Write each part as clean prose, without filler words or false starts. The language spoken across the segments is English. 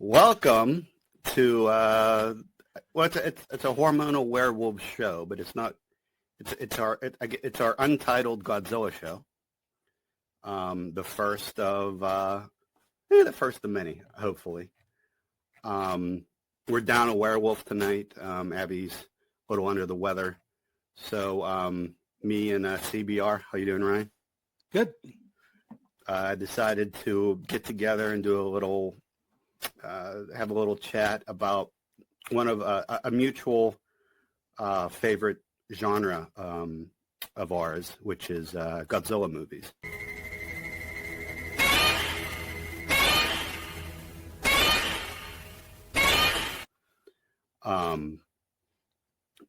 Welcome to it's a hormonal werewolf show, but it's not. It's our untitled Godzilla show. The first of many, hopefully. We're down a werewolf tonight. Abby's a little under the weather, so me and CBR. How you doing, Ryan? Good. I decided to get together and do have a little chat about one of a mutual favorite genre of ours, which is Godzilla movies.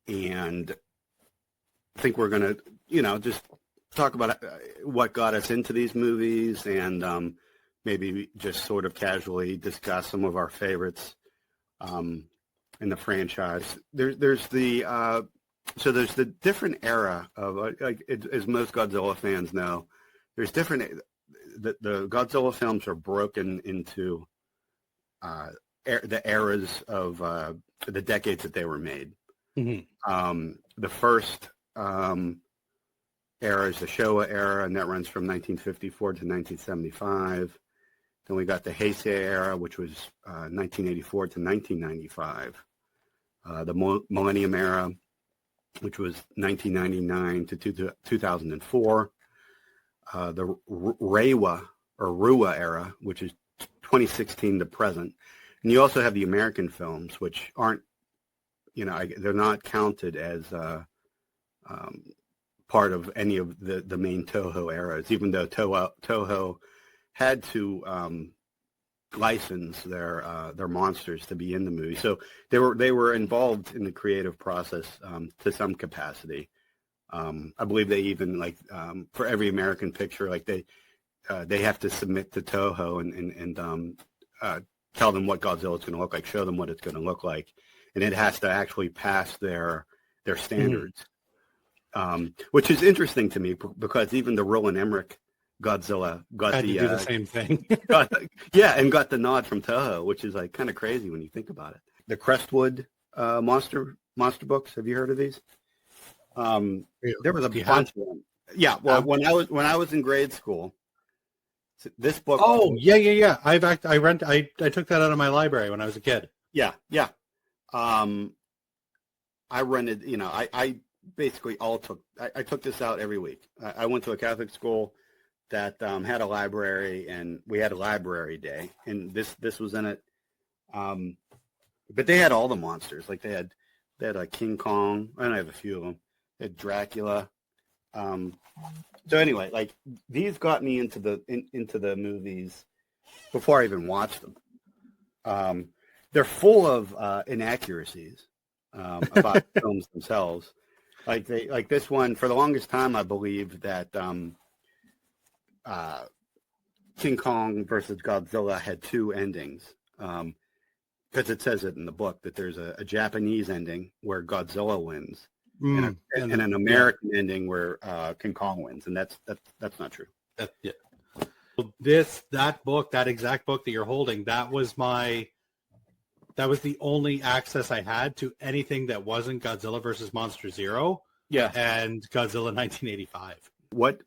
And I think we're going to, just talk about what got us into these movies and maybe just sort of casually discuss some of our favorites in the franchise. There's the different era of as most Godzilla fans know. There's different. The Godzilla films are broken into the eras of the decades that they were made. Mm-hmm. The first era is the Showa era, and that runs from 1954 to 1975. Then we got the Heisei era, which was 1984 to 1995. The Millennium era, which was 1999 to 2004. The Reiwa or Rua era, which is 2016 to present. And you also have the American films, which aren't, they're not counted as part of any of the main Toho eras, even though Toho had to license their monsters to be in the movie. So they were involved in the creative process to some capacity. I believe they even for every American picture, they have to submit to Toho and tell them what Godzilla is going to look like, show them what it's going to look like, and it has to actually pass their standards. Which is interesting to me because even the Roland Emmerich Godzilla got to do the same thing. got the nod from Toho, which is kind of crazy when you think about it. The Crestwood monster books. Have you heard of these? There was a bunch of them. Yeah. Well, when I was in grade school, this book. Oh yeah. I took that out of my library when I was a kid. Yeah. I rented. I basically I took this out every week. I went to a Catholic school that had a library, and we had a library day, and this was in it. But they had all the monsters. They had King Kong. I have a few of them. They had Dracula. So anyway, these got me into the movies before I even watched them. They're full of inaccuracies about films themselves. This one, for the longest time, I believed that King Kong versus Godzilla had two endings, because it says it in the book that there's a Japanese ending where Godzilla wins, and an American ending where King Kong wins, and that's not true. Yeah. That exact book that you're holding, that was the only access I had to anything that wasn't Godzilla versus Monster Zero. Yeah. And Godzilla 1985. What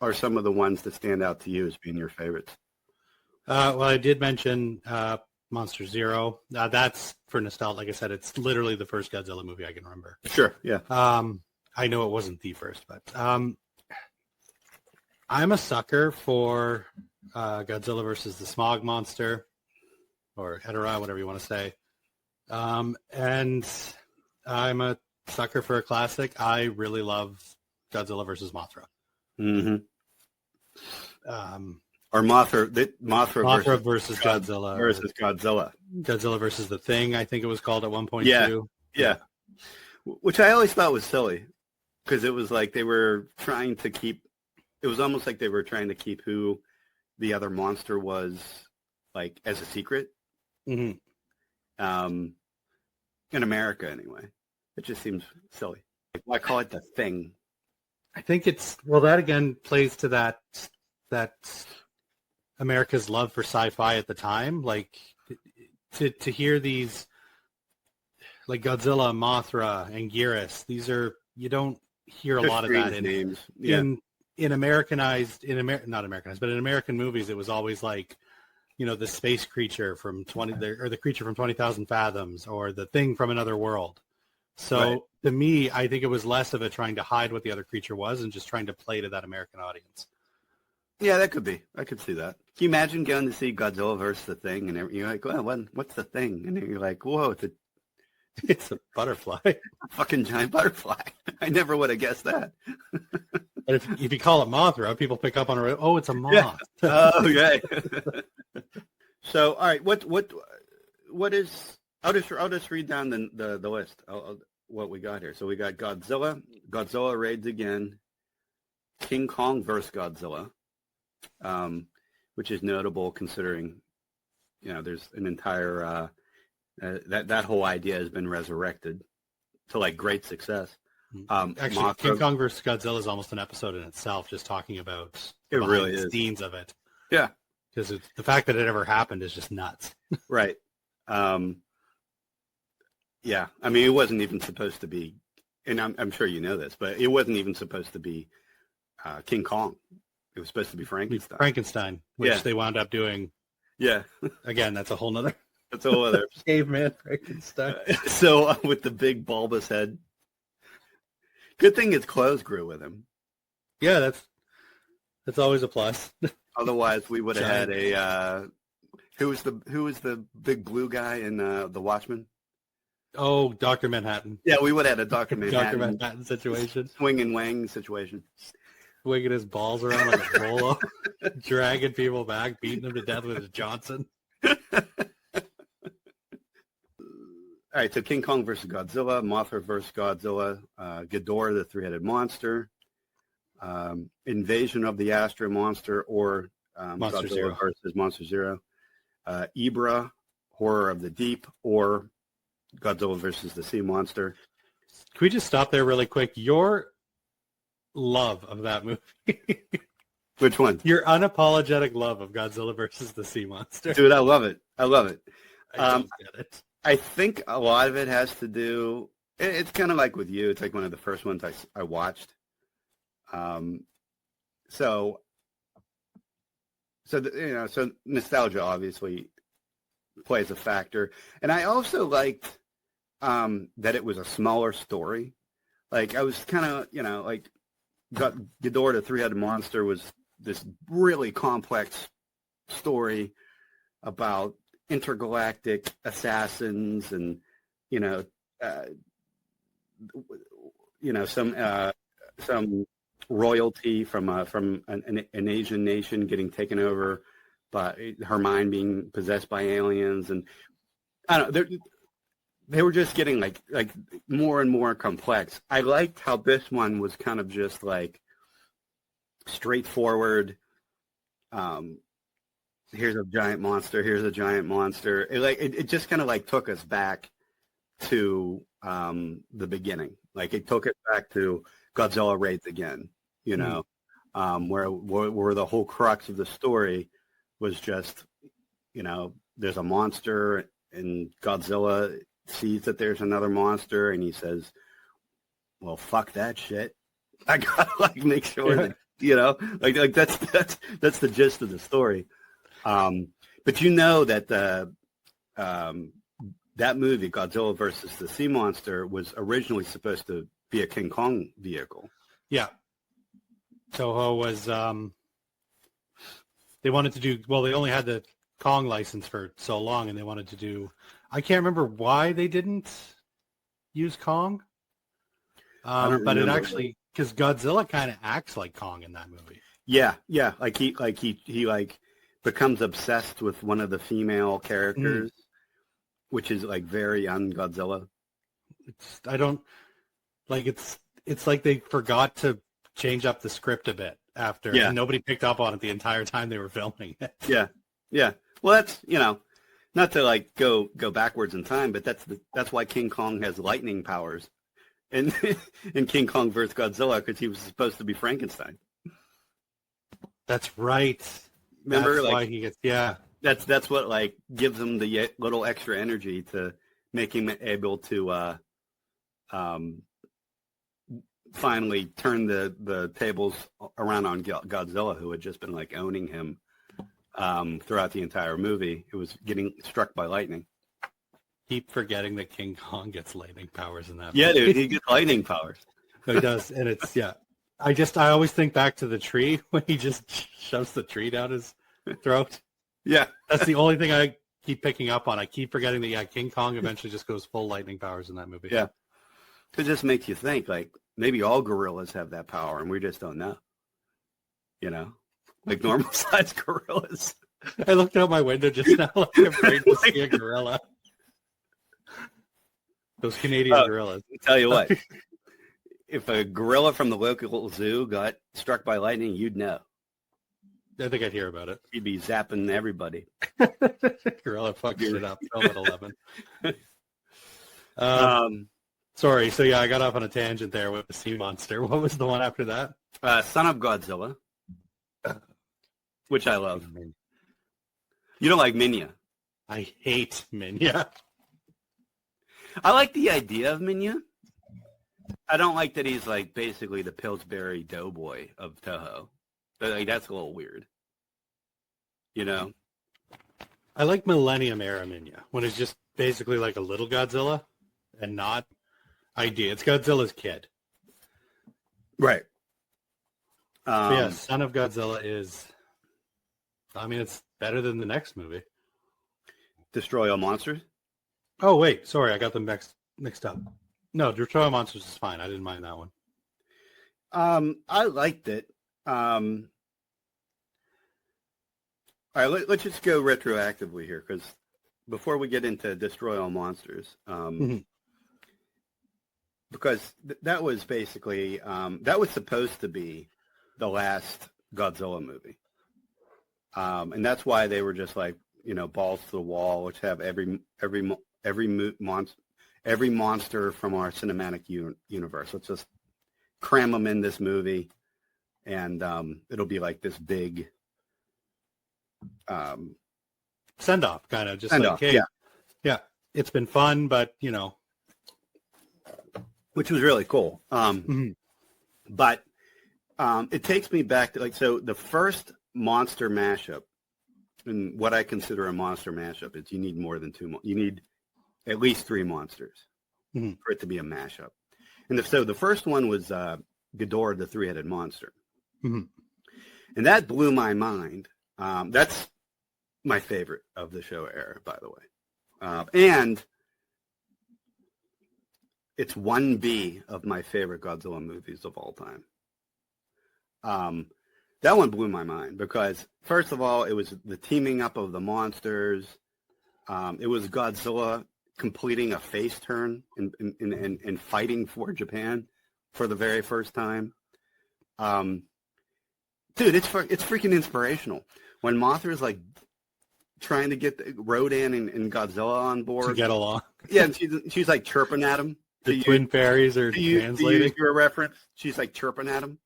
are some of the ones that stand out to you as being your favorites? Well, I did mention Monster Zero. That's for nostalgia. Like I said, it's literally the first Godzilla movie I can remember. Sure, yeah. I know it wasn't the first, but I'm a sucker for Godzilla versus the Smog Monster, or Hedorah, whatever you want to say. And I'm a sucker for a classic. I really love Godzilla versus Mothra. Mm-hmm. Or Mothra versus Godzilla. Versus Godzilla. Godzilla versus the Thing, I think it was called at one point too. Yeah. Which I always thought was silly, because it was they were trying to keep. It was almost like they were trying to keep who the other monster was, as a secret. Mm-hmm. In America, anyway. It just seems silly. Why call it the Thing? I think that again plays to that America's love for sci-fi at the time. Like to hear these, like Godzilla, Mothra, Anguirus, these are, you don't hear a lot of that in names. Yeah. in Americanized, not Americanized, but in American movies, it was always like, you know, the space creature from the creature from 20,000 Fathoms, or the thing from another world. So Right. to me, I think it was less of it trying to hide what the other creature was and just trying to play to that American audience. Yeah, that could be. I could see that. Can you imagine going to see Godzilla versus the Thing, and you're like, well, what's the Thing? And then you're like, whoa, It's a butterfly. a fucking giant butterfly. I never would have guessed that. But if you call it Mothra, people pick up on it. Oh, it's a moth. Yeah. Oh, okay. So, all right, what is? I'll just read down the list. What we got here. So we got Godzilla. Godzilla raids again. King Kong versus Godzilla, which is notable considering, you know, there's an entire that whole idea has been resurrected to like great success. Actually, Mothra, King Kong versus Godzilla is almost an episode in itself, just talking about It really the is. scenes of it. Yeah. Because the fact that it ever happened is just nuts. Right. Yeah. I mean, it wasn't even supposed to be, and I'm sure you know this, but it wasn't even supposed to be King Kong. It was supposed to be Frankenstein, which Yeah. they wound up doing. Yeah. Again, that's a whole nother That's all other. caveman Frankenstein. So with the big bulbous head. Good thing his clothes grew with him. Yeah, that's always a plus. Otherwise, we would have had a who was the big blue guy in The Watchmen? Oh, Dr. Manhattan. Yeah, we would have had a Dr. Dr. Manhattan Manhattan situation. swing and wang situation. Swinging his balls around like a bolo, dragging people back, beating them to death with his Johnson. All right, so King Kong versus Godzilla, Mothra versus Godzilla, Ghidorah, the three-headed monster, Invasion of the Astro Monster, or Monster Godzilla Zero. versus Monster Zero, Ibra, Horror of the Deep, or Godzilla versus the Sea Monster. Can we just stop there really quick? Your love of that movie. Which one? Your unapologetic love of Godzilla versus the Sea Monster. Dude, I love it. I love it. I don't get it. I think a lot of it has to do. It's kind of like with you. It's like one of the first ones I watched. So nostalgia obviously plays a factor, and I also liked that it was a smaller story. Like I was kind of like Ghidorah, the three-headed monster, was this really complex story about intergalactic assassins and some royalty from an Asian nation getting taken over by her mind being possessed by aliens, and I don't know, they were just getting like more and more complex. I liked how this one was kind of just like straightforward. Here's a giant monster. Here's a giant monster. It just kind of like took us back to the beginning. Like it took it back to Godzilla raids again. Where the whole crux of the story was just, there's a monster and Godzilla sees that there's another monster and he says, well, fuck that shit. I gotta make sure that, that's the gist of the story. But that that movie, Godzilla versus the Sea Monster, was originally supposed to be a King Kong vehicle. Yeah. Toho was, they wanted to do, well, they only had the Kong license for so long, and they wanted to do, I can't remember why they didn't use Kong. But it actually, because Godzilla kind of acts like Kong in that movie. Yeah. Like he becomes obsessed with one of the female characters, which is like very un-Godzilla. It's like they forgot to change up the script a bit after, and nobody picked up on it the entire time they were filming it. Yeah. Well, that's, not to like go backwards in time, but that's why King Kong has lightning powers in King Kong vs. Godzilla, because he was supposed to be Frankenstein. That's right. Remember, That's like why he gets, yeah. that's what like gives him the little extra energy to make him able to um, finally turn the tables around on Godzilla, who had just been like owning him throughout the entire movie. It was getting struck by lightning. Keep forgetting that King Kong gets lightning powers in that Yeah, movie. dude, he gets lightning powers. He does, and it's I always think back to the tree when he just shoves the tree down his throat. Yeah, That's the only thing I keep picking up on. I keep forgetting that King Kong eventually just goes full lightning powers in that movie. yeah. It just makes you think like maybe all gorillas have that power and we just don't know. You know, like normal sized gorillas. I looked out my window just now, like afraid to see a gorilla. Those Canadian gorillas. I'll tell you what, if a gorilla from the local zoo got struck by lightning, you'd know. I think I'd hear about it. He'd be zapping everybody. Gorilla fucks it up. 12 at 11. Sorry. So I got off on a tangent there with the sea monster. What was the one after that? Son of Godzilla, which I love. You don't like Minya? I hate Minya. I like the idea of Minya. I don't like that he's like basically the Pillsbury Doughboy of Toho. Like that's a little weird. You know? I like Millennium Era Minya when it's just basically like a little Godzilla and not idea. It's Godzilla's kid. Right. Son of Godzilla is, it's better than the next movie. Destroy All Monsters? Oh, wait. Sorry, I got them mixed up. No, Destroy All Monsters is fine. I didn't mind that one. I liked it. All right, let's just go retroactively here, because before we get into Destroy All Monsters, because that was basically, that was supposed to be the last Godzilla movie. And that's why they were just like, balls to the wall, which have every monster from our cinematic universe. Let's just cram them in this movie, and it'll be like this big send off, kind of just send like, off, hey, yeah, it's been fun, but which was really cool. But it takes me back to so the first monster mashup, and what I consider a monster mashup is you need more than two. You need at least three monsters for it to be a mashup. And so the first one was Ghidorah, the three-headed monster. And that blew my mind. That's my favorite of the Showa era, by the way. And it's 1B of my favorite Godzilla movies of all time. That one blew my mind because, first of all, it was the teaming up of the monsters. It was Godzilla completing a face turn and fighting for Japan for the very first time. Dude, it's freaking inspirational. When Mothra's like trying to get Rodan and Godzilla on board to get along. Yeah, and she's like chirping at him. The twin fairies are translating. To use your reference, she's like chirping at him,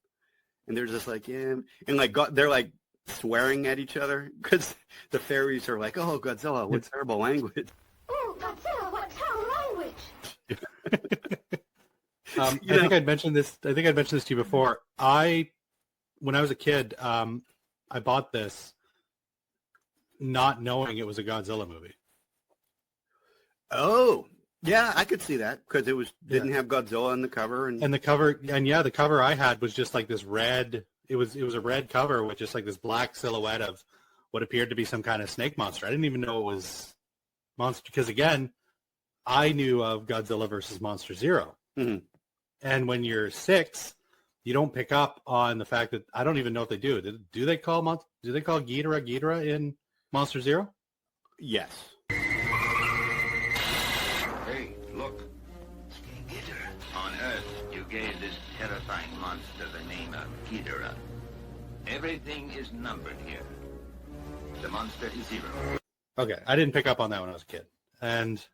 and they're just like, yeah, and like they're like swearing at each other because the fairies are like, oh, Godzilla, what terrible language. Oh, Godzilla, what terrible language. I think I'd mentioned this. I think I'd mentioned this to you before. When I was a kid, I bought this not knowing it was a Godzilla movie. Oh, yeah, I could see that because it didn't have Godzilla on the cover, and the cover I had was just like this red. It was a red cover with just like this black silhouette of what appeared to be some kind of snake monster. I didn't even know it was monster because again, I knew of Godzilla versus Monster Zero, and when you're 6, you don't pick up on the fact that I don't even know if they do. Do they call Ghidorah in Monster Zero? Yes. Hey, look. Ghidorah. On Earth, you gave this terrifying monster the name of Ghidorah. Everything is numbered here. The monster is 0. Okay, I didn't pick up on that when I was a kid, and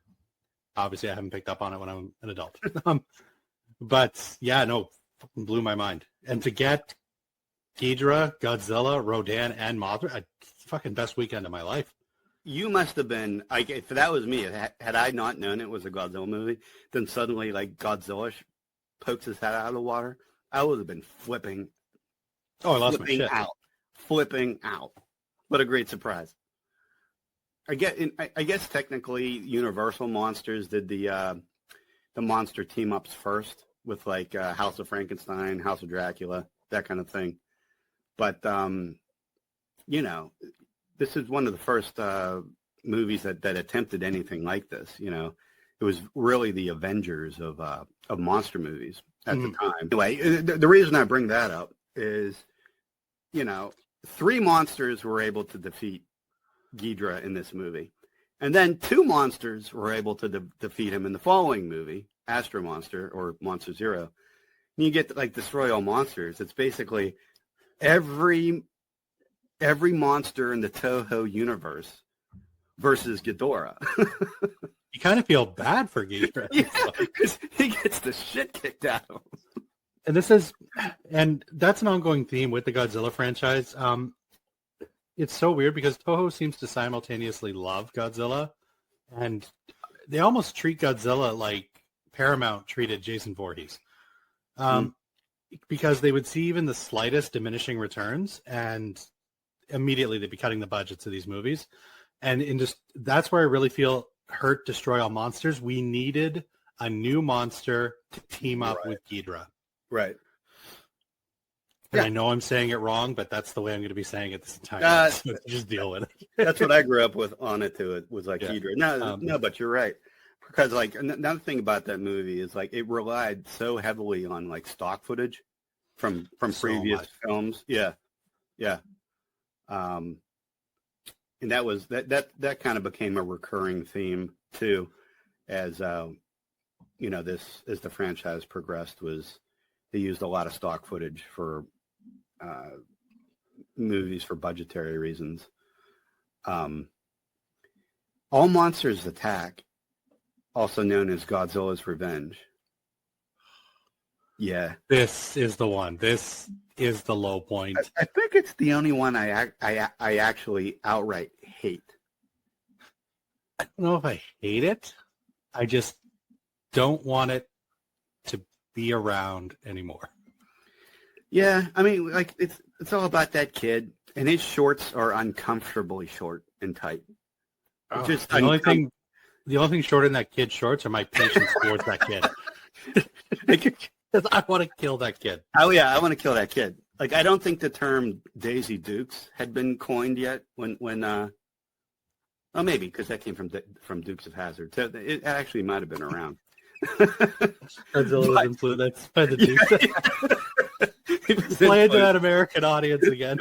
obviously I haven't picked up on it when I'm an adult. But yeah, no, fucking blew my mind. And to get Ghidorah, Godzilla, Rodan, and Mothra. Fucking best weekend of my life. You must have been, if that was me, had I not known it was a Godzilla movie, then suddenly like Godzilla pokes his head out of the water, I would have been flipping Oh, I lost my shit. flipping out. What a great surprise. I guess technically Universal Monsters did the monster team ups first with like House of Frankenstein, House of Dracula, that kind of thing. But you know, this is one of the first movies that attempted anything like this. You know, it was really the Avengers of monster movies at the time. Anyway, the reason I bring that up is, you know, 3 monsters were able to defeat Ghidorah in this movie, and then 2 monsters were able to defeat him in the following movie, Astro Monster or Monster Zero. And you get to, like, destroy all monsters. It's basically every monster in the Toho universe versus Ghidorah. You kind of feel bad for Ghidorah. Yeah, 'cause he gets the shit kicked out of him. And that's an ongoing theme with the Godzilla franchise. It's so weird because Toho seems to simultaneously love Godzilla, and they almost treat Godzilla like Paramount treated Jason Voorhees. Because they would see even the slightest diminishing returns, and immediately they'd be cutting the budgets of these movies. And that's where I really feel Hurt Destroy All Monsters. We needed a new monster to team up with Ghidorah. Right. And I know I'm saying it wrong, but that's the way I'm going to be saying it this entire time. So just deal with it. That's what I grew up with on it too. It was like Ghidorah. No, but you're right. Because like another thing about that movie is like it relied so heavily on like stock footage from previous films. Yeah. Yeah. And that was that kind of became a recurring theme too, as you know, as the franchise progressed, was they used a lot of stock footage for movies for budgetary reasons. All Monsters Attack, also known as Godzilla's Revenge. Yeah, this is the one. This is the low point. I think it's the only one I actually outright hate. I don't know if I hate it. I just don't want it to be around anymore. Yeah, I mean, like it's all about that kid, and his shorts are uncomfortably short and tight. Just the only thing shorter than that kid's shorts are my patience towards that kid. Because I want to kill that kid. Oh yeah, I want to kill that kid. Like, I don't think the term Daisy Dukes had been coined yet. When oh, maybe because that came from Dukes of Hazzard. So it actually might have been around. Godzilla was influenced by the Dukes. Play it to that American audience again.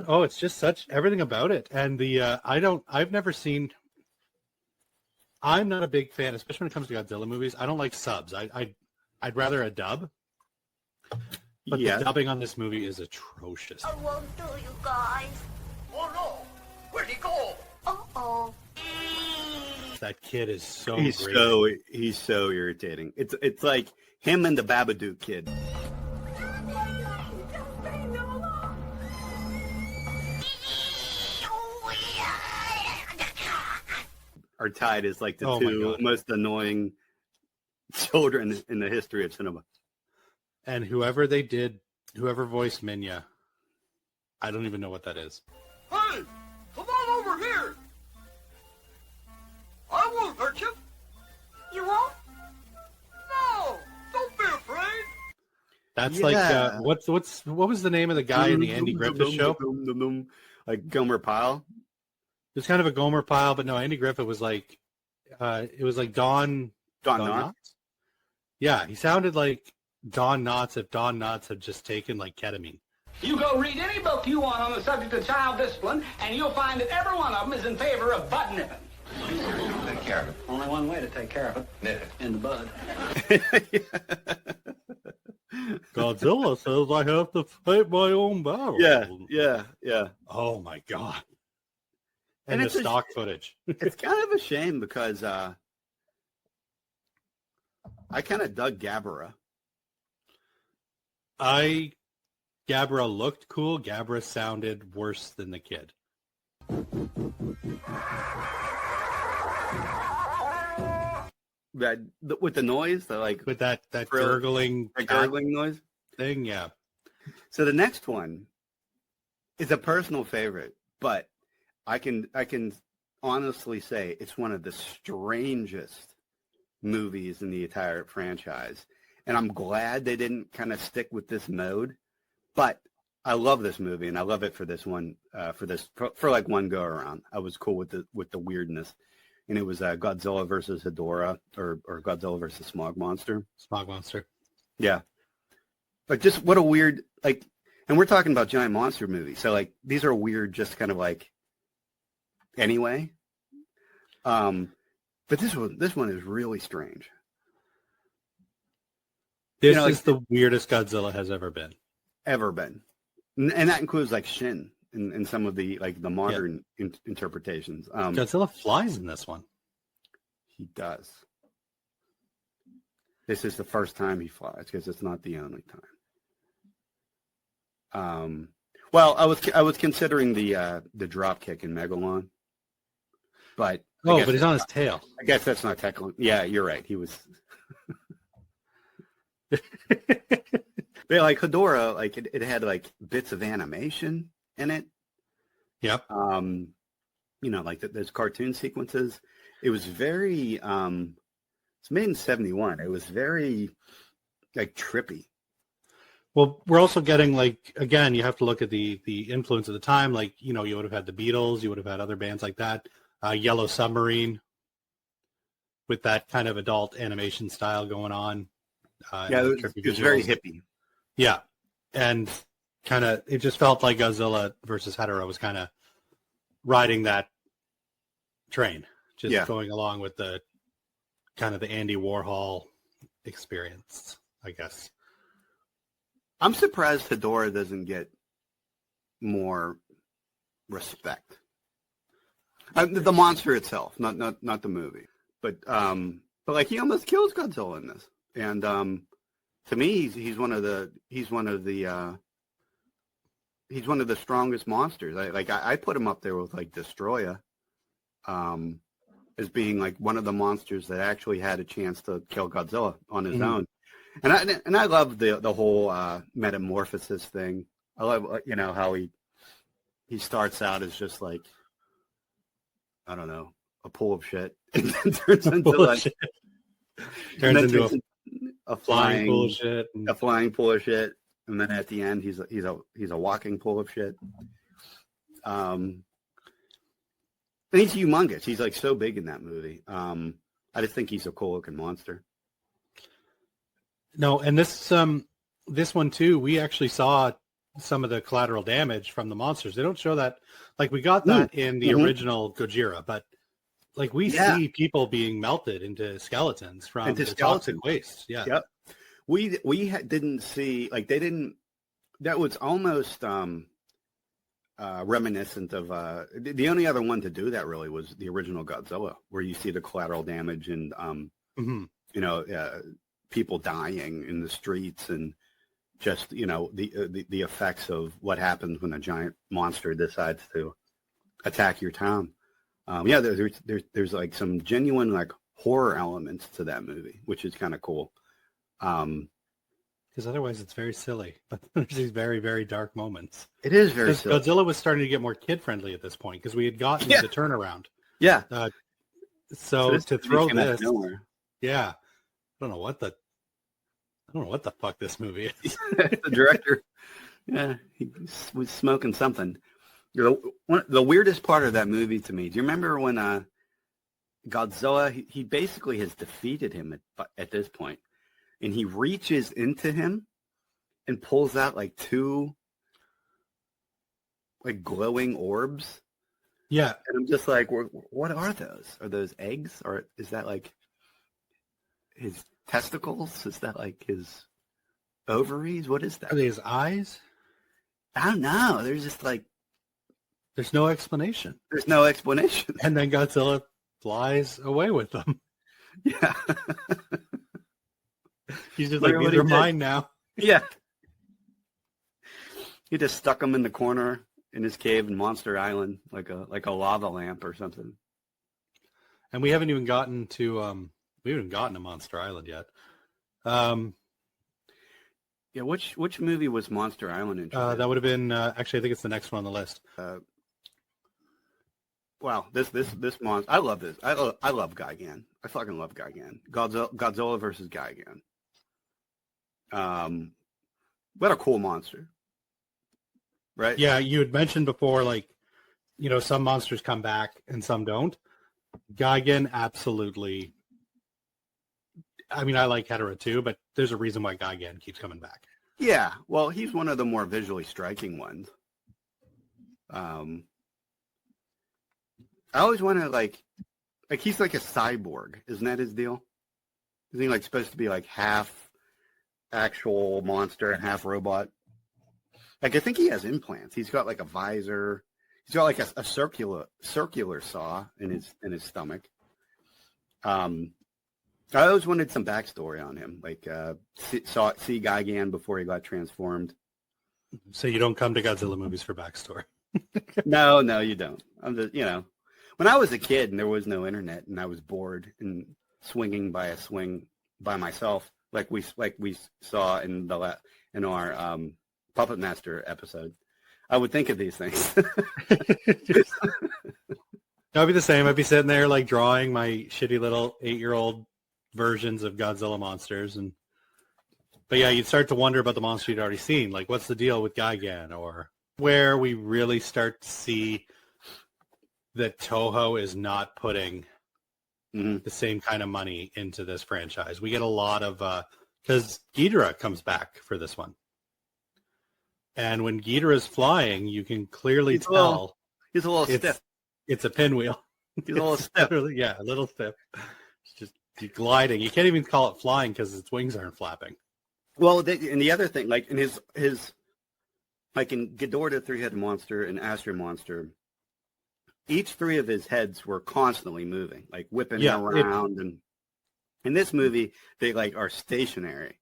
Oh, it's just everything about it. And I'm not a big fan, especially when it comes to Godzilla movies. I don't like subs. I'd rather a dub. But the dubbing on this movie is atrocious. I won't do, you guys. Oh no! Where'd he go? Uh-oh. That kid is so he's great. He's so irritating. It's like him and the Babadook kid. Are tied as like the two most annoying children in the history of cinema. And whoever voiced Minya, I don't even know what that is. Hey! Come on over here! I won't hurt you! You won't? No! Don't be afraid! That's like, what was the name of the guy in the Andy Griffith show? Like Gomer Pyle? It's kind of a Gomer Pyle, but no, Andy Griffith was like, it was like Don Knotts? Yeah, he sounded like Don Knotts if Don Knotts had just taken like ketamine. You go read any book you want on the subject of child discipline, and you'll find that every one of them is in favor of butt nipping. Take care of it. Only one way to take care of it. Nip it. In the bud. Godzilla says I have to fight my own battle. Yeah. Oh my God. and the it's stock footage. it's kind of a shame because I kind of dug Gabara. Gabra looked cool. Gabra sounded worse than the kid. That with the noise, With that Really? gurgling gurgling noise. thing, yeah. So the next one is a personal favorite, but I can honestly say it's one of the strangest movies in the entire franchise. And I'm glad they didn't kind of stick with this mode, but I love this movie and I love it for this one, for like one go around. I was cool with the weirdness. And it was Godzilla versus Hedorah or Godzilla versus Smog Monster. Smog Monster. Yeah. But just what a weird, like, and we're talking about giant monster movies. So like, these are weird, just kind of like, anyway. But this one is really strange. This is the weirdest Godzilla has ever been. Ever been. And that includes like Shin and some of the, like the modern interpretations. Godzilla flies in this one. He does. This is the first time he flies because it's not the only time. Well, I was considering the drop kick in Megalon, but but he's on his tail. I guess that's not technical. Yeah, you're right. He was. But like Hedorah, like it had like bits of animation in it. Yep. Like those cartoon sequences. It was very. It's made in 1971. It was very like trippy. Well, we're also getting like, again, you have to look at the influence of the time. Like, you would have had the Beatles, you would have had other bands like that. Yellow Submarine with that kind of adult animation style going on. It was very hippie. Yeah. And kind of, it just felt like Godzilla versus Hedorah was kind of riding that train, just going along with the kind of the Andy Warhol experience, I guess. I'm surprised Hedorah doesn't get more respect. The monster itself, not the movie, but like he almost kills Godzilla in this, and to me, he's one of the strongest monsters. I put him up there with like Destroya, as being like one of the monsters that actually had a chance to kill Godzilla on his own. And I love the whole metamorphosis thing. I love how he starts out as just like, I don't know, a pool of shit, and then turns into a flying pool of shit, a flying pool of shit, and then at the end he's a walking pool of shit. And he's humongous. He's like so big in that movie. I just think he's a cool looking monster. No, and this one too, we actually saw some of the collateral damage from the monsters. They don't show that. Like we got that in the original Gojira, but like we see people being melted into skeletons from the toxic waste. Yeah. Yep. We didn't see, like they didn't, that was almost reminiscent of the only other one to do that really was the original Godzilla, where you see the collateral damage and people dying in the streets and just the effects of what happens when a giant monster decides to attack your town. There's like some genuine like horror elements to that movie, which is kind of cool. Because otherwise it's very silly. But there's these very, very dark moments. It is very silly. Godzilla was starting to get more kid-friendly at this point because we had gotten the turnaround. Yeah. So to throw this, I don't know what the fuck this movie is. The director, he was smoking something. The weirdest part of that movie to me, do you remember when Godzilla, he basically has defeated him at this point, and he reaches into him and pulls out like two like glowing orbs? Yeah. And I'm just like, what are those? Are those eggs? Or is that like his testicles? Is that like his ovaries? What is that? Are they his eyes? I don't know. They're just like There's no explanation. There's no explanation. And then Godzilla flies away with them. Yeah. He's just Look like, at what these he are did. mine now. Yeah. He just stuck him in the corner in his cave in Monster Island, like a lava lamp or something. And we haven't even gotten to Monster Island yet. Yeah, which movie was Monster Island introduced? That would have been actually, I think it's the next one on the list. Wow, this monster. I love this. I love Gigan. I fucking love Gigan. Godzilla versus Gigan. What a cool monster, right? Yeah, you had mentioned before, like, you know, some monsters come back and some don't. Gigan, absolutely. I mean, I like Hedorah too, but there's a reason why Gigan keeps coming back. Yeah, well, he's one of the more visually striking ones. I always want to like he's like a cyborg, isn't that his deal? Isn't he like supposed to be like half actual monster and half robot? Like I think he has implants. He's got like a visor. He's got like a circular saw in his stomach. I always wanted some backstory on him, like see Gigan before he got transformed. So you don't come to Godzilla movies for backstory. No, you don't. I'm just, when I was a kid and there was no internet and I was bored and swinging by a swing by myself, like we saw in our Puppet Master episode, I would think of these things. I'd be the same. I'd be sitting there like drawing my shitty little 8-year-old versions of Godzilla monsters, but yeah, you'd start to wonder about the monster you'd already seen. Like, what's the deal with Gigan? Or where we really start to see that Toho is not putting the same kind of money into this franchise. We get a lot of because Ghidorah comes back for this one, and when Ghidorah is flying, you can clearly tell he's a little stiff. It's a pinwheel. He's a little stiff. Yeah, a little stiff. It's just gliding. You can't even call it flying because its wings aren't flapping. Well, and the other thing, like in his like in Ghidorah the Three-Headed Monster and Astro Monster, each three of his heads were constantly moving, like whipping around. And in this movie, they like are stationary.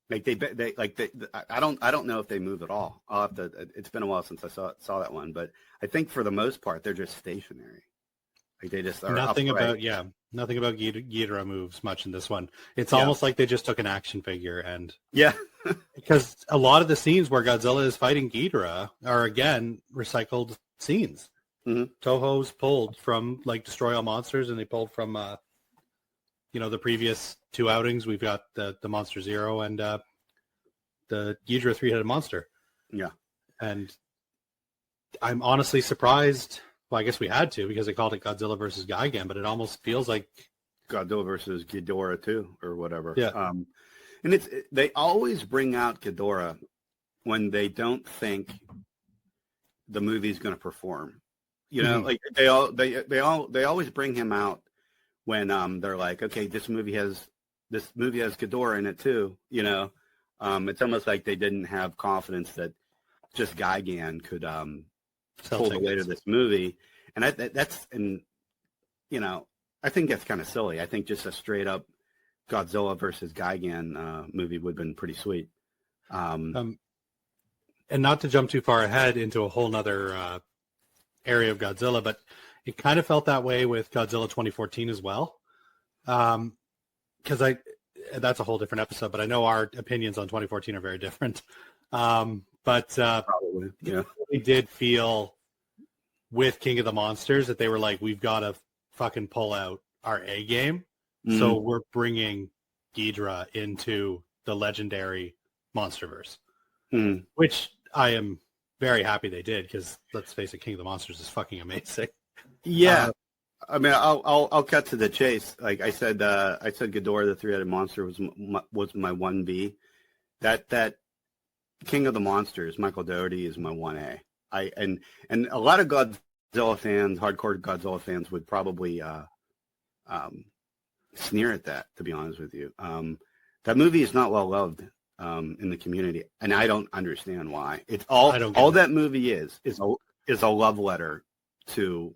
Like I don't know if they move at all. I'll have to. It's been a while since I saw that one, but I think for the most part they're just stationary. Like they just are nothing upright. Nothing about Ghidorah moves much in this one. It's almost like they just took an action figure and because a lot of the scenes where Godzilla is fighting Ghidorah are again recycled scenes. Mm-hmm. Toho's pulled from like Destroy All Monsters, and they pulled from the previous two outings. We've got the Monster Zero and the Ghidorah Three-Headed Monster. Yeah, and I'm honestly surprised. Well, I guess we had to because they called it Godzilla versus Gigan, but it almost feels like Godzilla versus Ghidorah too, or whatever. Yeah. And they always bring out Ghidorah when they don't think the movie's going to perform. Like they always bring him out when they're like, okay, this movie has Ghidorah in it too. It's almost like they didn't have confidence that just Gigan could pull the weight of this movie, and I think that's kind of silly. I think just a straight up Godzilla versus Gigan movie would have been pretty sweet. And not to jump too far ahead into a whole nother area of Godzilla, but it kind of felt that way with Godzilla 2014 as well. Because that's a whole different episode, but I know our opinions on 2014 are very different. Probably, yeah. We did feel with King of the Monsters that they were like, we've got to fucking pull out our A game. Mm-hmm. So we're bringing Ghidorah into the legendary Monsterverse, which I am very happy they did because let's face it, King of the Monsters is fucking amazing. Yeah. I mean, I'll cut to the chase. Like I said Ghidorah the Three-Headed Monster was my 1B. That King of the Monsters, Michael Dougherty, is my 1A. And a lot of Godzilla fans, hardcore Godzilla fans, would probably sneer at that. To be honest with you, that movie is not well loved in the community, and I don't understand why. It's all I don't get all it. that movie is a love letter to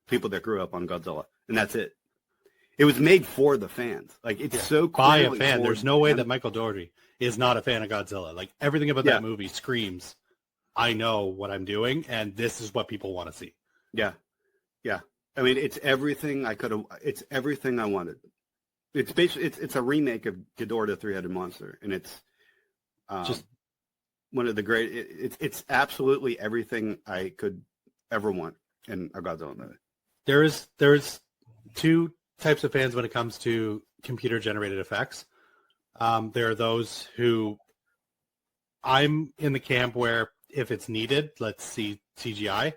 people that grew up on Godzilla, and that's it. It was made for the fans. Like, it's so By a clearly fan. for There's the no way fans. that Michael Dougherty is not a fan of Godzilla. Like, everything about that movie screams, I know what I'm doing, and this is what people want to see. Yeah. I mean, it's everything I could have. It's everything I wanted. It's basically it's a remake of Ghidorah the Three-Headed Monster, and it's Just one of the great. It's absolutely everything I could ever want in a Godzilla movie. there's two types of fans when it comes to computer generated effects. There are those who, I'm in the camp where if it's needed, let's see CGI.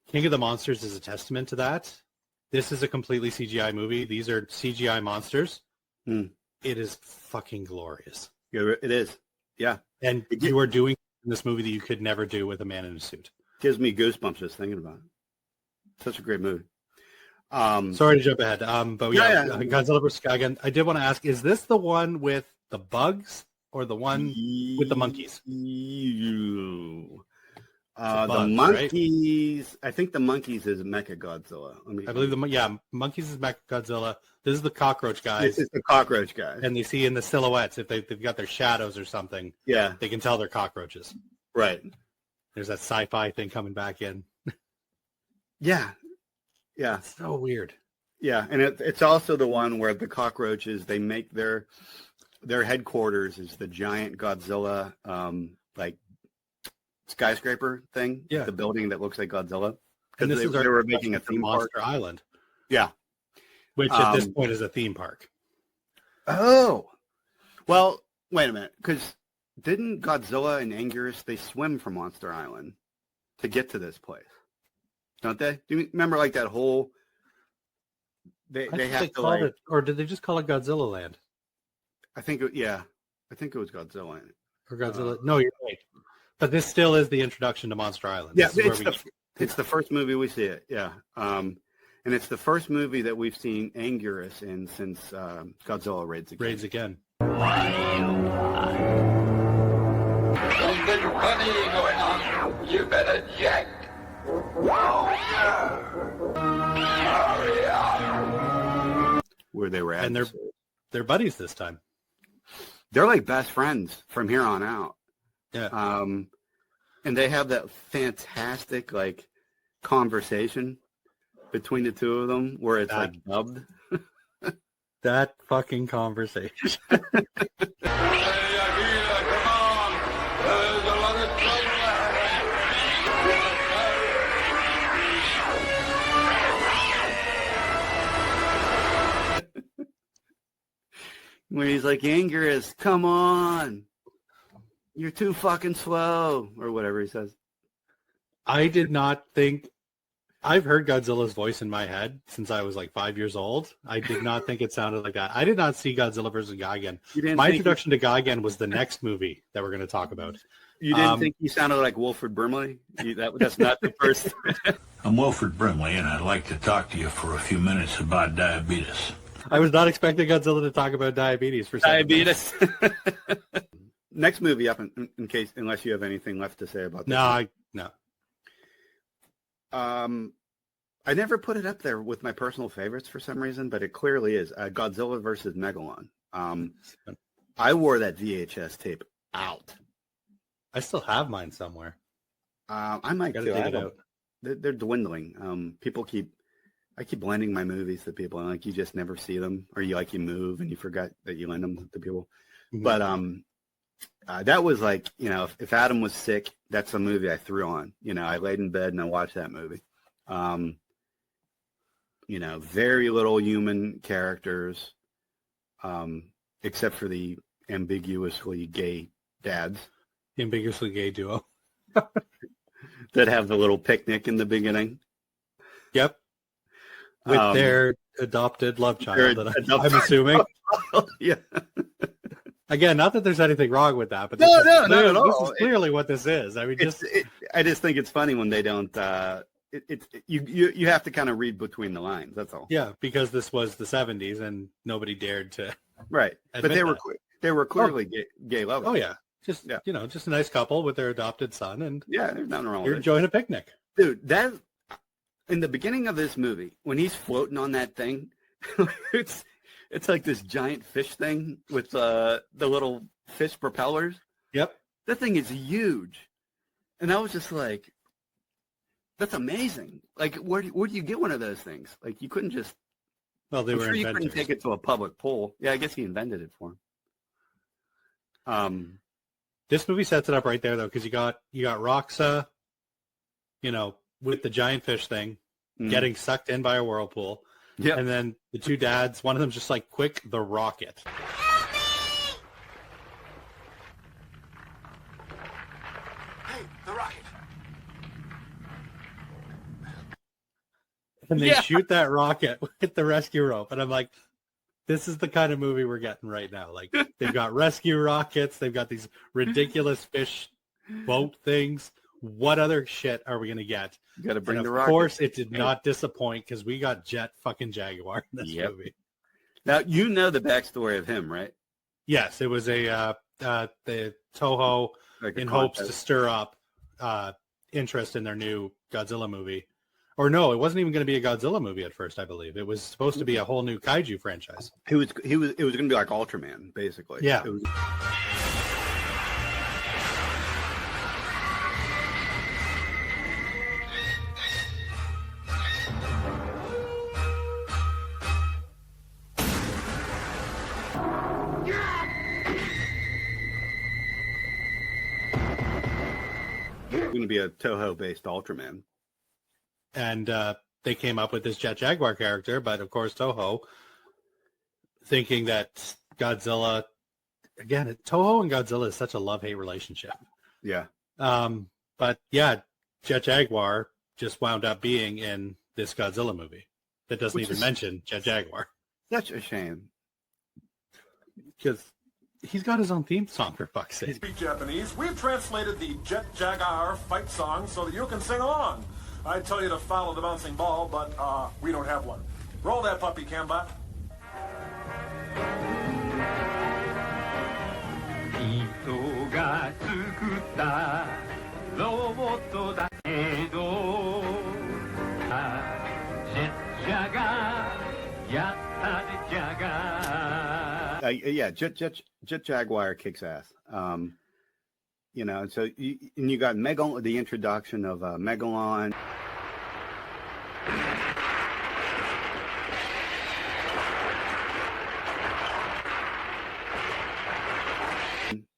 King of the Monsters is a testament to that. This is a completely CGI movie. These are CGI monsters. Hmm. It is fucking glorious. Yeah, it is. Yeah, And you are doing in this movie that you could never do with a man in a suit. gives me goosebumps just thinking about it. Such a great movie. Sorry to jump ahead. But Yeah. Godzilla vs. Gigan. I did want to ask, is this the one with the bugs or the one with the monkeys? The bugs, monkeys. Right? I think the monkeys is Mechagodzilla. I believe monkeys is Godzilla. This is the cockroach guys. This is the cockroach guys. And they see in the silhouettes, if they've got their shadows or something, Yeah, they can tell they're cockroaches. right. There's that sci-fi thing coming back in. Yeah. It's so weird. Yeah, and it's also the one where the cockroaches, they make their headquarters is the giant Godzilla like skyscraper thing. Yeah. The building that looks like Godzilla. And this is they were making a theme park. Monster Island. Yeah. Which at this point is a theme park. Oh. Well, wait a minute, because didn't Godzilla and Anguirus, they swim from Monster Island to get to this place? Don't they? Do you remember like that whole they have to like it, or did they just call it Godzilla Land? I think it was Godzilla. Or Godzilla? No, you're right. But this still is the introduction to Monster Island. Yeah, This is where it's the first movie we see it. Yeah, and it's the first movie that we've seen Anguirus in since Godzilla raids again. Something funny going on. You better check. Where they were at, And they're buddies this time. they're like best friends from here on out. Yeah. And they have that fantastic like conversation between the two of them where it's like dubbed. That fucking conversation. Hey, Akira, come on. There's a lot of trouble Where he's like, Anguirus, come on. You're too fucking slow, or whatever he says. I did not think... I've heard Godzilla's voice in my head since I was like 5 years old. I did not think it sounded like that. I did not see Godzilla vs. Gigan. My introduction to Gigan was the next movie that we're going to talk about. You didn't think he sounded like Wilford Brimley? That's not the first. I'm Wilford Brimley, and I'd like to talk to you for a few minutes about diabetes. I was not expecting Godzilla to talk about diabetes for 7 minutes. Next movie up, unless you have anything left to say about this. No. I never put it up there with my personal favorites for some reason, but it clearly is Godzilla versus Megalon. I wore that VHS tape out. I still have mine somewhere. I might Gotta too. dig it out. They're dwindling. I keep lending my movies to people, and like you just never see them, or you move and you forgot that you lend them to people. Mhm. But that was like, if Adam was sick, that's a movie I threw on. I laid in bed and I watched that movie. Very little human characters, except for the ambiguously gay dads. The ambiguously gay duo. That have the little picnic in the beginning. Yep. With their adopted love child, I'm assuming. Yeah. Again, not that there's anything wrong with that, but not at all. This is clearly what this is. I mean, I just think it's funny when they don't. You have to kind of read between the lines. That's all. Yeah, because this was the 70s and nobody dared to. Right, but They were clearly gay lovers. Oh yeah, just just a nice couple with their adopted son, and Yeah, there's nothing wrong you're with it. enjoying a picnic. Dude, that in the beginning of this movie, when he's floating on that thing, it's like this giant fish thing with the little fish propellers. Yep. That thing is huge. And I was just like, that's amazing. Like, where do you get one of those things? Like, you couldn't just... Well, they I'm were sure you inventors. couldn't take it to a public pool. Yeah, I guess he invented it for him. This movie sets it up right there, though, because you got Roxa, with the giant fish thing, getting sucked in by a whirlpool. Yeah. And then the two dads, one of them's just like, quick, the rocket. Hey, the rocket. And they shoot that rocket with the rescue rope. And I'm like, this is the kind of movie we're getting right now. Like, they've got rescue rockets. They've got these ridiculous fish boat things. What other shit are we going to get? You got to bring And the of rocket. course, it did not disappoint because we got Jet fucking Jaguar in this movie. Now, you know the backstory of him, right? Yes, it was the Toho Like a in hopes to contest. stir up interest in their new Godzilla movie. Or no, it wasn't even going to be a Godzilla movie at first, I believe. It was supposed to be a whole new kaiju franchise. It was going to be like Ultraman, basically. Yeah. It was, going to be a Toho-based Ultraman. And they came up with this Jet Jaguar character, but of course Toho, thinking that Godzilla, again, Toho and Godzilla is such a love-hate relationship. Yeah. But yeah, Jet Jaguar just wound up being in this Godzilla movie that doesn't Which even is- mention Jet Jaguar Such a shame. because he's got his own theme song, for fuck's sake. Speak Japanese. We've translated the Jet Jaguar fight song so that you can sing along. I tell you to follow the bouncing ball, but we don't have one. Roll that puppy, Cambot. 人が作ったロボットだけどジェッジャガーやったねジャガー Yeah, Jet Jaguar kicks ass. So you got the introduction of Megalon.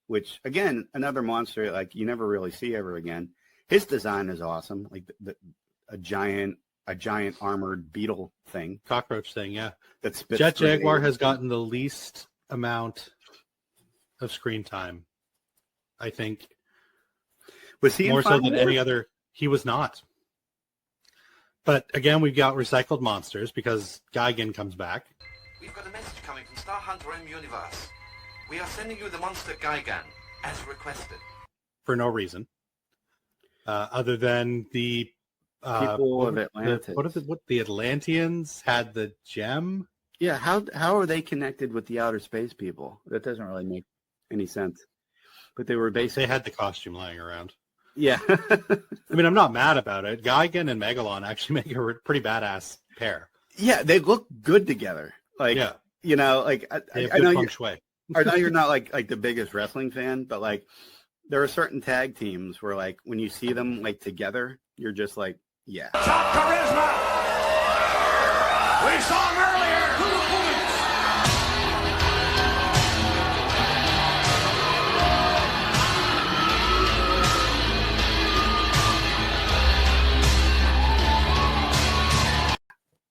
Which again, another monster like you never really see ever again. His design is awesome, like a giant armored beetle thing Cockroach thing, yeah. that spits. Jet grenades. Jaguar has gotten the least amount of screen time, I think. Was he in More so Final than Wars? any other. He was not. But again, we've got recycled monsters because Gigan comes back. We've got a message coming from Star Hunter M Universe. We are sending you the monster Gigan, as requested. For no reason. Other than the People of Atlantis. What the Atlanteans had the gem? Yeah, how are they connected with the outer space people? That doesn't really make any sense. But they were basically They had the costume lying around. yeah. I mean, I'm not mad about it. Gigan and Megalon actually make a pretty badass pair. Yeah, they look good together. Like Yeah. like They have I good know feng you shui. I know you're not like the biggest wrestling fan, but like there are certain tag teams where like when you see them like together, you're just like, yeah. Top charisma. We saw him earlier.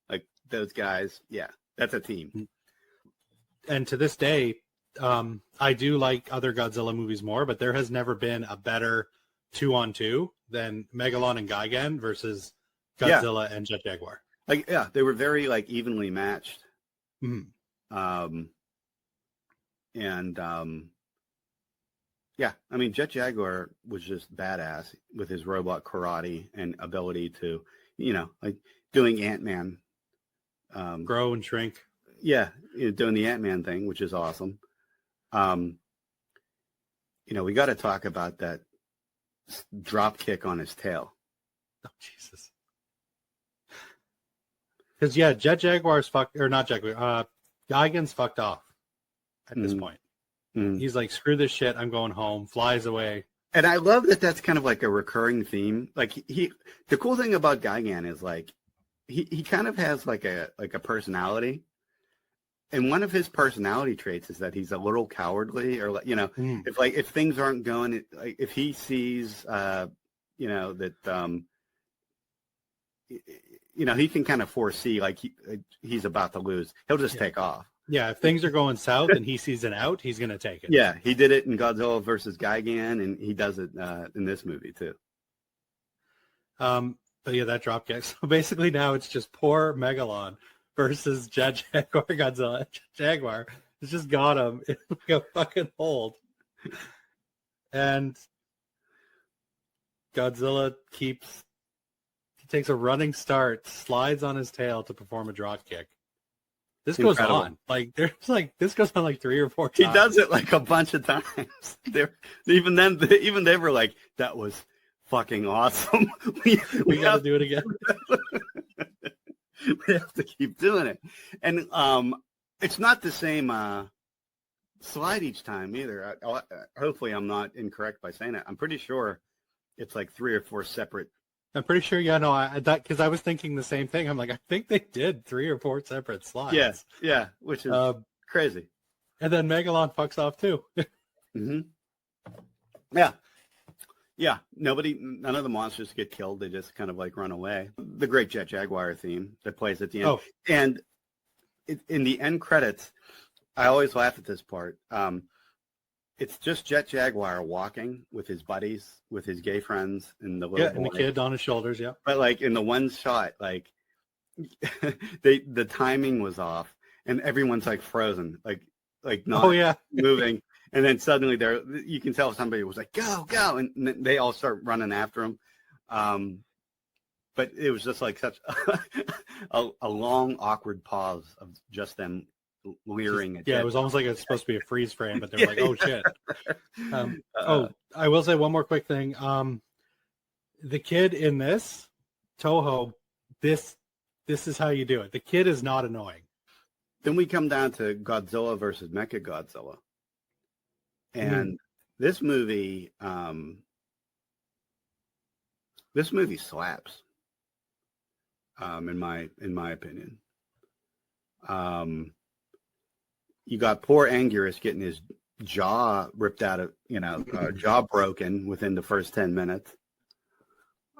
Like those guys, yeah, that's a team. And to this day, I do like other Godzilla movies more, but there has never been a better 2-on-2 than Megalon and Gigan versus Godzilla and Jet Jaguar. Like yeah, they were very like evenly matched. Mhm. Yeah, I mean Jet Jaguar was just badass with his robot karate and ability to, like doing Ant-Man. Grow and shrink. Yeah, doing the Ant-Man thing, which is awesome. We got to talk about that drop kick on his tail. Oh, Jesus. Because, yeah, Jet Jaguar's fucked, or not Jaguar, Gigan's fucked off at this point. He's like, screw this shit, I'm going home, flies away. And I love that that's kind of like a recurring theme. Like, the cool thing about Gigan is, like, he kind of has like a personality. And one of his personality traits is that he's a little cowardly, or, like, if things aren't going, like, if he sees, that, he can kind of foresee, like, he's about to lose. He'll just take off. Yeah, if things are going south and he sees an out, he's going to take it. Yeah, he did it in Godzilla versus Gigan, and he does it in this movie too. But yeah, that drop kick. So basically now it's just poor Megalon versus Jet Jaguar Godzilla. Jet Jaguar has just got him in like a fucking hold. And Godzilla takes a running start, slides on his tail to perform a drop kick. This goes on. This goes on like 3 or 4 times. He does it like a bunch of times. Even they were like, that was fucking awesome. we got to do it again. We have to keep doing it. And it's not the same slide each time either. Hopefully I'm not incorrect by saying it. I'm pretty sure it's like 3 or 4 separate. I'm pretty sure, because I was thinking the same thing. I'm like, I think they did 3 or 4 separate slides. Yeah, which is crazy. And then Megalon fucks off too. Mm-hmm. Yeah. None of the monsters get killed. They just kind of like run away. The great Jet Jaguar theme that plays at the end. Oh. And in the end credits, I always laugh at this part. It's just Jet Jaguar walking with his buddies, with his gay friends, and the little boy. And the kid on his shoulders. Yeah, but like in the one shot, like the timing was off, and everyone's like frozen, like not moving. And then suddenly you can tell somebody was like, "Go, go!" and they all start running after him. But it was just like such a long, awkward pause of just them leering at. Yeah, it was almost like it's supposed to be a freeze frame, but they're like, "Oh shit!" I will say one more quick thing. The kid in this Toho, this is how you do it. The kid is not annoying. Then we come down to Godzilla versus Mechagodzilla, and this movie slaps. In my opinion. You got poor Anguirus getting his jaw ripped out of, jaw broken within the first 10 minutes.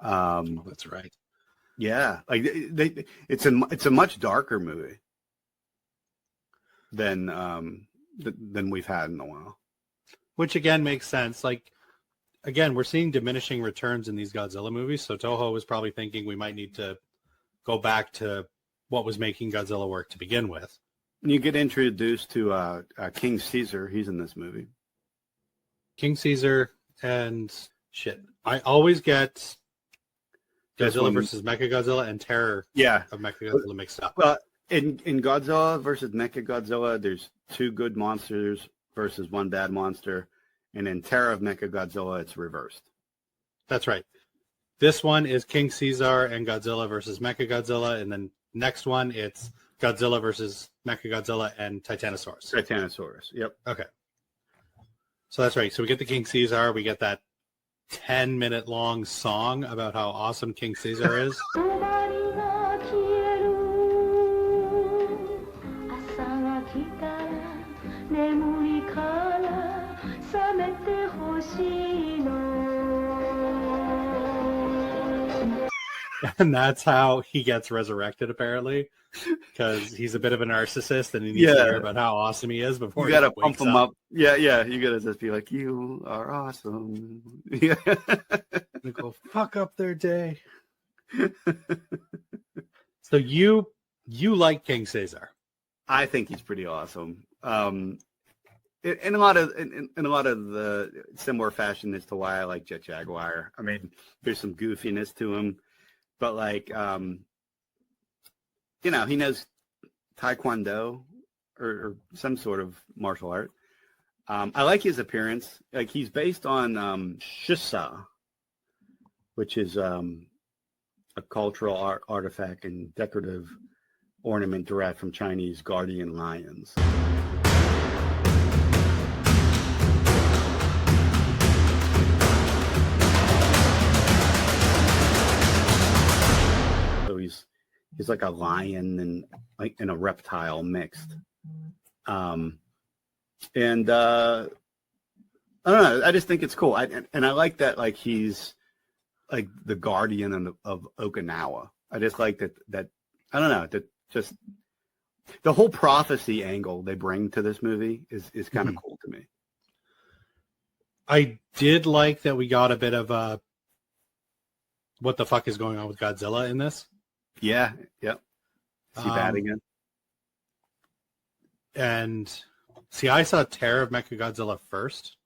That's right. Yeah, like it's a much darker movie than we've had in a while. Which again makes sense. Like, again, we're seeing diminishing returns in these Godzilla movies, so Toho was probably thinking we might need to go back to what was making Godzilla work to begin with. You get introduced to King Caesar. He's in this movie. King Caesar and shit. I always get Godzilla versus Mechagodzilla and Terror of Mechagodzilla mixed up. Well, in Godzilla versus Mechagodzilla, there's 2 good monsters versus 1 bad monster. And in Terror of Mechagodzilla, it's reversed. That's right. This one is King Caesar and Godzilla versus Mechagodzilla. And then next one, it's Godzilla versus Mechagodzilla and Titanosaurus. Titanosaurus, yep. Okay. So that's right. So we get the King Caesar. We get that 10-minute long song about how awesome King Caesar is. And that's how he gets resurrected, apparently, because he's a bit of a narcissist and he needs to hear about how awesome he is before you got to pump him up. Yeah, you got to just be like, you are awesome. They go fuck up their day. So you like King Caesar? I think he's pretty awesome. In a lot of the similar fashion as to why I like Jet Jaguar. I mean, there's some goofiness to him. But like, he knows Taekwondo or some sort of martial art. I like his appearance. Like he's based on Shisa, which is a cultural artifact and decorative ornament derived from Chinese guardian lions. So he's like a lion and like in a reptile mixed. And I don't know. I just think it's cool. And I like that. Like he's like the guardian of Okinawa. I just like that. I don't know. That just the whole prophecy angle they bring to this movie is kind of cool to me. I did like that we got a bit of what the fuck is going on with Godzilla in this. Yeah. Yep. See that again. And see, I saw Terror of Mechagodzilla first.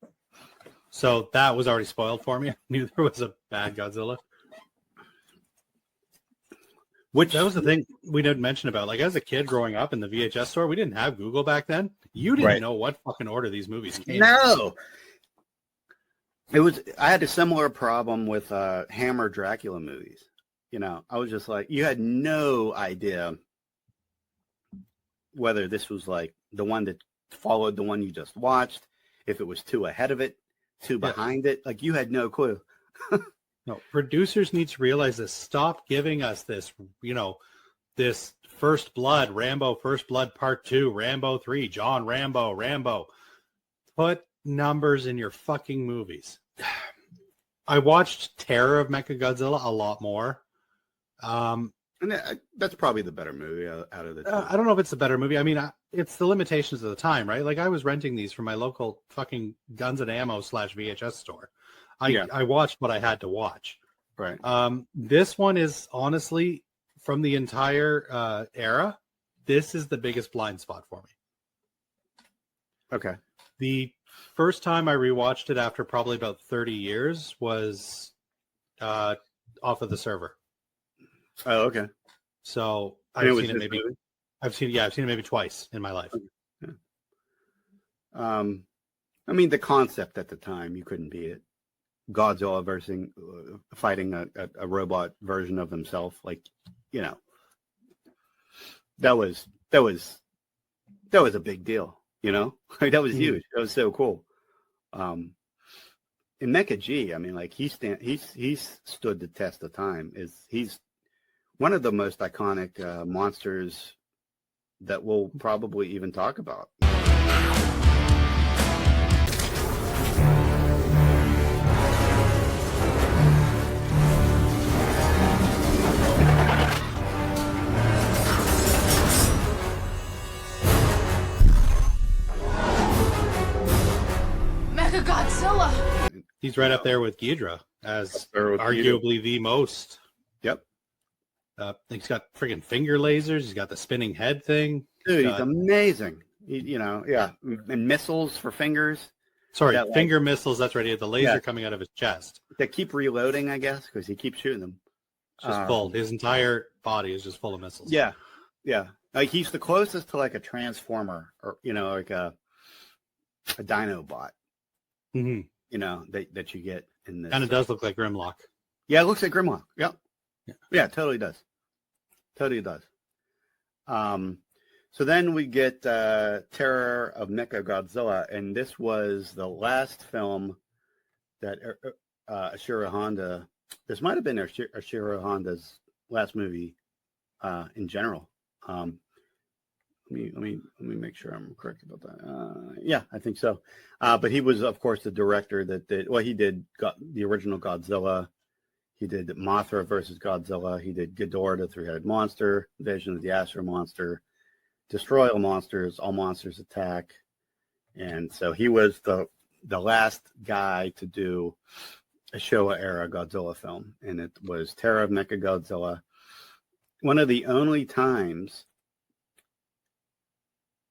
So that was already spoiled for me. I knew there was a bad Godzilla. Which that was the thing we didn't mention about. Like as a kid growing up in the VHS store, we didn't have Google back then. You didn't know what fucking order these movies came in. No. I had a similar problem with Hammer Dracula movies. You know, I was just like, you had no idea whether this was like the one that followed the one you just watched, if it was two ahead of it, two behind it. Like you had no clue. No, producers need to realize this. Stop giving us this, this First Blood, Rambo First Blood Part 2, Rambo 3, John Rambo. Put numbers in your fucking movies. I watched Terror of Mechagodzilla a lot more. And that's probably the better movie out of the two. I don't know if it's the better movie. I mean, it's the limitations of the time, right? Like I was renting these from my local fucking Guns and Ammo / VHS store. I watched what I had to watch. Right. This one is honestly from the entire era. This is the biggest blind spot for me. Okay. The first time I rewatched it after probably about 30 years was off of the server. Oh, okay. So I've seen it maybe twice in my life. Yeah. I mean, the concept at the time, you couldn't beat it. Godzilla versus fighting a robot version of himself, like, that was a big deal, like, that was huge. That was so cool. In Mecha G, I mean, like he's stood the test of time. He's one of the most iconic monsters that we'll probably even talk about. Godzilla. He's right up there with Ghidorah as arguably the most. Yep. He's got friggin' finger lasers. He's got the spinning head thing. Dude, he's amazing. And missiles for fingers. Sorry, finger missiles. That's right. He had the laser coming out of his chest. They keep reloading, I guess, because he keeps shooting them. Just full. His entire body is just full of missiles. Yeah, yeah. Like he's the closest to like a transformer, or like a Dinobot. Mm-hmm. That you get in this. Kind of does look like Grimlock. Yeah, it looks like Grimlock. Yep. Yeah, totally does. Totally does. So then we get Terror of Mechagodzilla, and this was the last film that Ashiro Honda. This might have been Ashiro Honda's last movie in general. Let me make sure I'm correct about that. Yeah, I think so. But he was, of course, the director he did the original Godzilla. He did Mothra versus Godzilla. He did Ghidorah, the three-headed monster, Invasion of the Astro Monster, Destroy All Monsters, All Monsters Attack. And so he was the last guy to do a Showa era Godzilla film. And it was Terror of Mechagodzilla. One of the only times,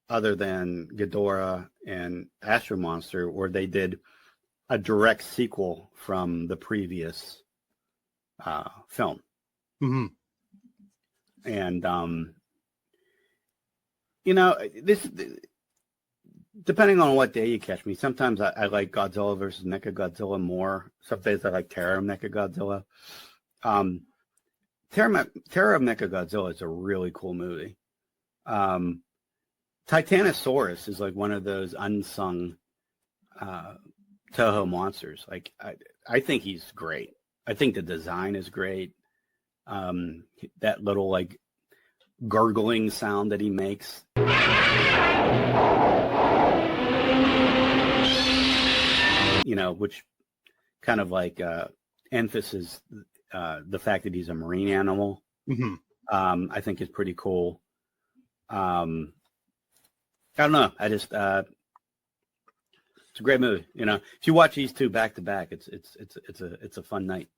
other than Ghidorah and Astro Monster, where they did a direct sequel from the previous film. Mm-hmm. And Depending on what day you catch me. Sometimes I like Godzilla versus Mechagodzilla more. Some days I like Terror of Mechagodzilla. Terror of Mechagodzilla is a really cool movie. Titanosaurus is like one of those unsung Toho monsters. Like I think he's great. I think the design is great. That little like gurgling sound that he makes. Which kind of like emphasis the fact that he's a marine animal. Mm-hmm. I think is pretty cool. I don't know. I just it's a great movie. If you watch these two back to back, it's a fun night.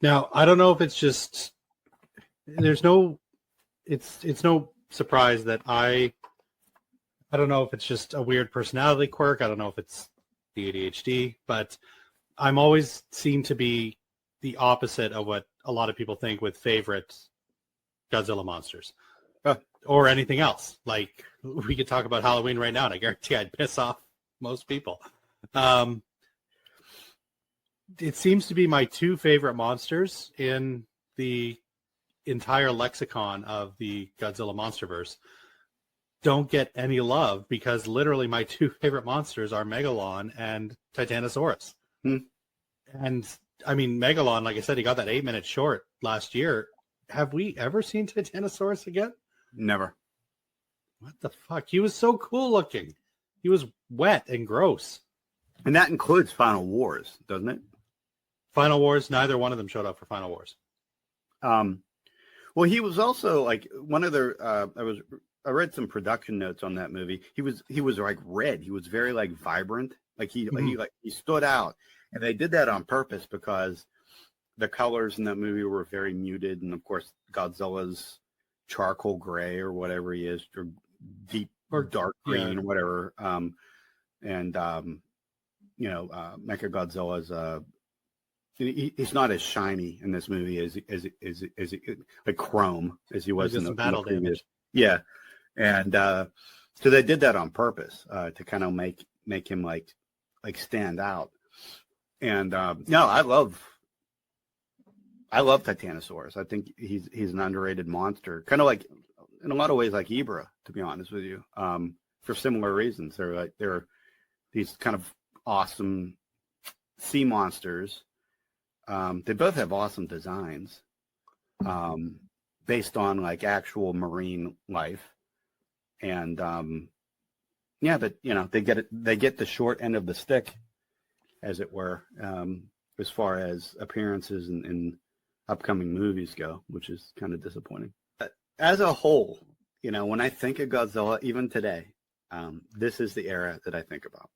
Now, I don't know if it's just it's no surprise that I don't know if it's just a weird personality quirk. I don't know if it's the ADHD, but I'm always seem to be the opposite of what a lot of people think with favorite Godzilla monsters or anything else. Like we could talk about Halloween right now, and I guarantee I'd piss off most people. It seems to be my two favorite monsters in the entire lexicon of the Godzilla MonsterVerse don't get any love because literally my two favorite monsters are Megalon and Titanosaurus. And I mean, Megalon, like I said, he got that 8-minute short last year. Have we ever seen Titanosaurus again? Never. What the fuck? He was so cool looking. He was wet and gross. And that includes Final Wars, doesn't it? Final Wars, neither one of them showed up for Final Wars. Well, he was also like one of the. I read some production notes on that movie. He was like red. He was very like vibrant. Like he stood out, and they did that on purpose because the colors in that movie were very muted, and of course Godzilla's charcoal gray or whatever he is, or deep or dark green or whatever. Mechagodzilla's he's not as shiny in this movie as like chrome as he was in the battle damage. Yeah, and so they did that on purpose to kind of make him like stand out. And no, I love Titanosaurus. I think he's an underrated monster, kind of like in a lot of ways like Ibra, to be honest with you, for similar reasons. They're these kind of awesome sea monsters. They both have awesome designs based on like actual marine life. And but they get the short end of the stick, as it were, as far as appearances in upcoming movies go, which is kind of disappointing. But as a whole, when I think of Godzilla, even today, this is the era that I think about.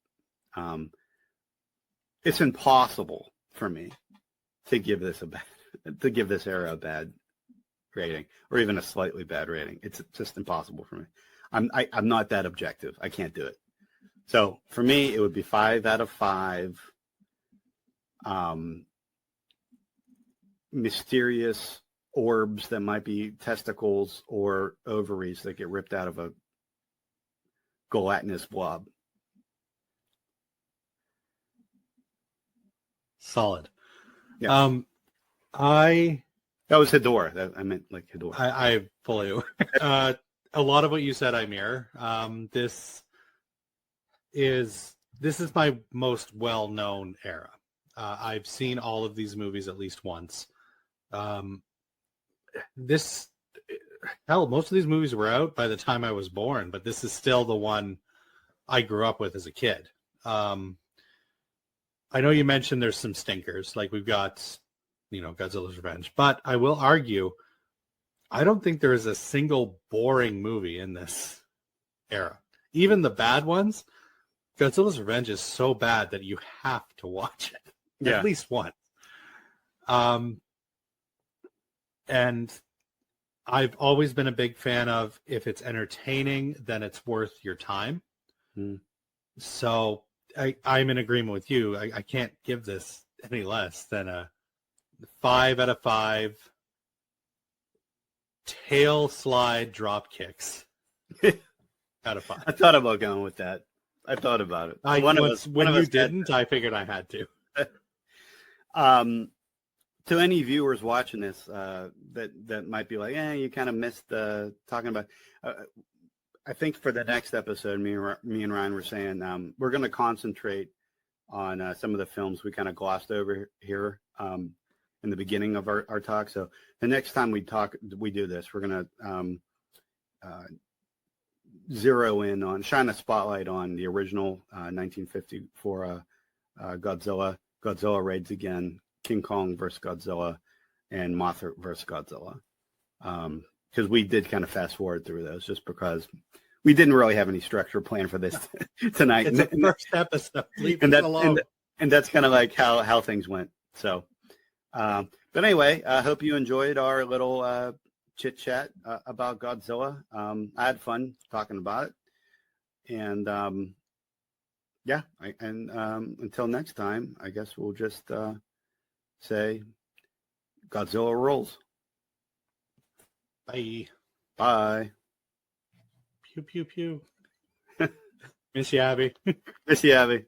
It's impossible for me to give this era a bad rating, or even a slightly bad rating. It's just impossible for me. I'm not that objective. I can't do it. So for me, it would be 5 out of 5. Mysterious orbs that might be testicles or ovaries that get ripped out of a gelatinous blob. Solid. Yeah. That was Hedorah. I meant like Hedorah. I fully a lot of what you said I mirror. This is my most well-known era. I've seen all of these movies at least once. Most of these movies were out by the time I was born, but this is still the one I grew up with as a kid. I know you mentioned there's some stinkers, like we've got, Godzilla's Revenge, but I will argue, I don't think there is a single boring movie in this era. Even the bad ones, Godzilla's Revenge is so bad that you have to watch it at least once. And I've always been a big fan of, if it's entertaining, then it's worth your time. So I'm in agreement with you. I can't give this any less than a 5 out of 5 tail slide drop kicks. out of 5. I thought about going with that. I thought about it. When you didn't, I figured I had to. To any viewers watching this that might be like, you kind of missed talking about. I think for the next episode, me and Ryan were saying we're going to concentrate on some of the films we kind of glossed over here in the beginning of our talk. So the next time we do this, we're going to zero in shine a spotlight on the original 1954 Godzilla. Godzilla raids again, King Kong versus Godzilla, and Mothra versus Godzilla. Because we did kind of fast forward through those just because we didn't really have any structure planned for this tonight. It's the first episode. And that's kind of like how things went. So, but anyway, I hope you enjoyed our little chit chat about Godzilla. I had fun talking about it, and until next time, I guess we'll just say Godzilla rules. Bye. Bye. Pew pew pew. Miss you, Abby. Miss you, Abby.